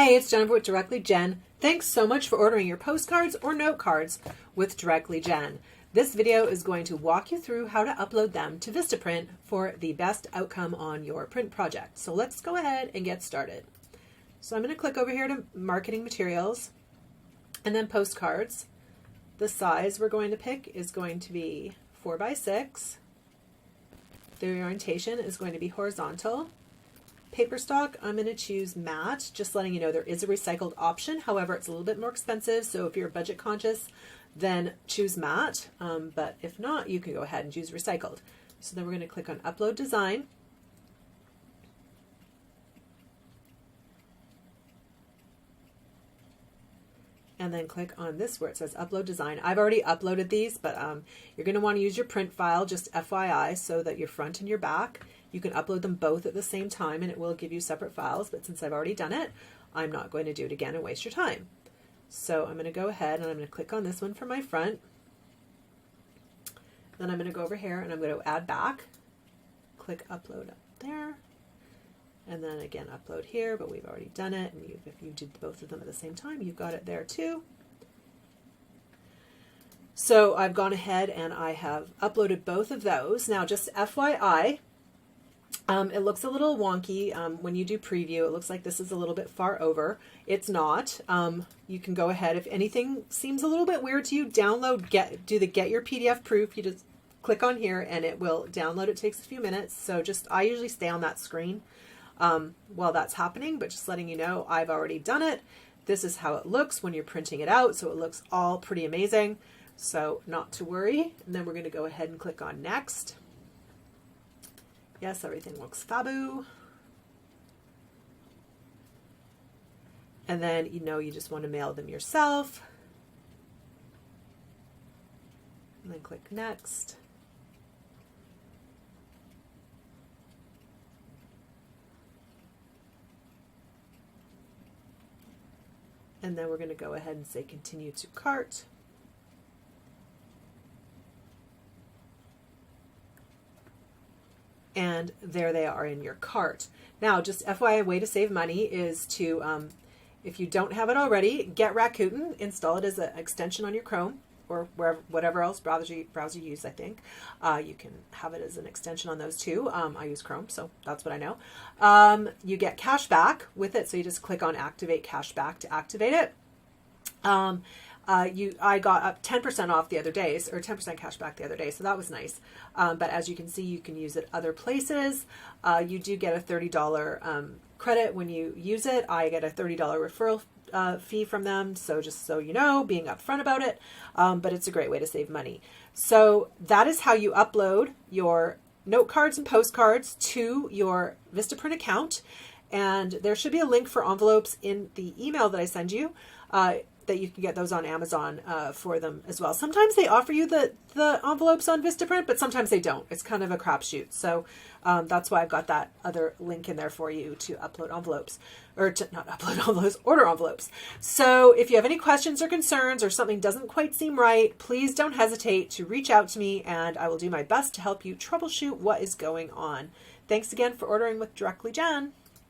Hey, it's Jennifer with Directly Jen. Thanks so much for ordering your postcards or note cards with Directly Jen. This video is going to walk you through how to upload them to Vistaprint for the best outcome on your print project. So let's go ahead and get started. So I'm going to click over here to Marketing Materials and then Postcards. The size we're going to pick is going to be 4x6. The orientation is going to be horizontal. Paper stock, I'm going to choose matte, just letting you know there is a recycled option. However, it's a little bit more expensive, so if you're budget conscious, then choose matte. But if not, you can go ahead and choose recycled. So then we're going to click on Upload Design. And then click on this where it says Upload Design. I've already uploaded these, but you're going to want to use your print file, just FYI, so that your front and your back, you can upload them both at the same time and it will give you separate files. But since I've already done it, I'm not going to do it again and waste your time. So I'm going to go ahead and I'm going to click on this one for my front. Then I'm going to go over here and I'm going to add back. Click Upload up there. And then again, upload here, but we've already done it. And if you did both of them at the same time, you've got it there too. So I've gone ahead and I have uploaded both of those. Now, just FYI, it looks a little wonky when you do preview. It looks like this is a little bit far over. It's not. You can go ahead. If anything seems a little bit weird to you, download, do the Get Your PDF Proof. You just click on here and it will download. It takes a few minutes. So I usually stay on that screen while that's happening, but just letting you know I've already done it. This is how it looks when you're printing it out. So it looks all pretty amazing. So not to worry. And then we're going to go ahead and click on Next. Yes, everything looks fabu. And then, you just want to mail them yourself. And then click Next. And then we're going to go ahead and say Continue to Cart. And there they are in your cart. Now, just FYI, a way to save money is to, if you don't have it already, get Rakuten, install it as an extension on your Chrome or whatever else browser you use, I think. You can have it as an extension on those too. I use Chrome, so that's what I know. You get cash back with it, so you just click on Activate Cash Back to activate it. I got up 10% off the other days, or 10% cash back the other day, so that was nice. But as you can see, you can use it other places. You do get a $30 credit when you use it. I get a $30 referral fee from them, so just so you know, being upfront about it. But it's a great way to save money. So that is how you upload your note cards and postcards to your Vistaprint account. And there should be a link for envelopes in the email that I send you. That you can get those on Amazon for them as well. Sometimes they offer you the envelopes on Vistaprint, but sometimes they don't. It's kind of a crapshoot. So that's why I've got that other link in there for you to upload envelopes, or to not upload envelopes, order envelopes. So if you have any questions or concerns or something doesn't quite seem right, please don't hesitate to reach out to me and I will do my best to help you troubleshoot what is going on. Thanks again for ordering with Directly Jen.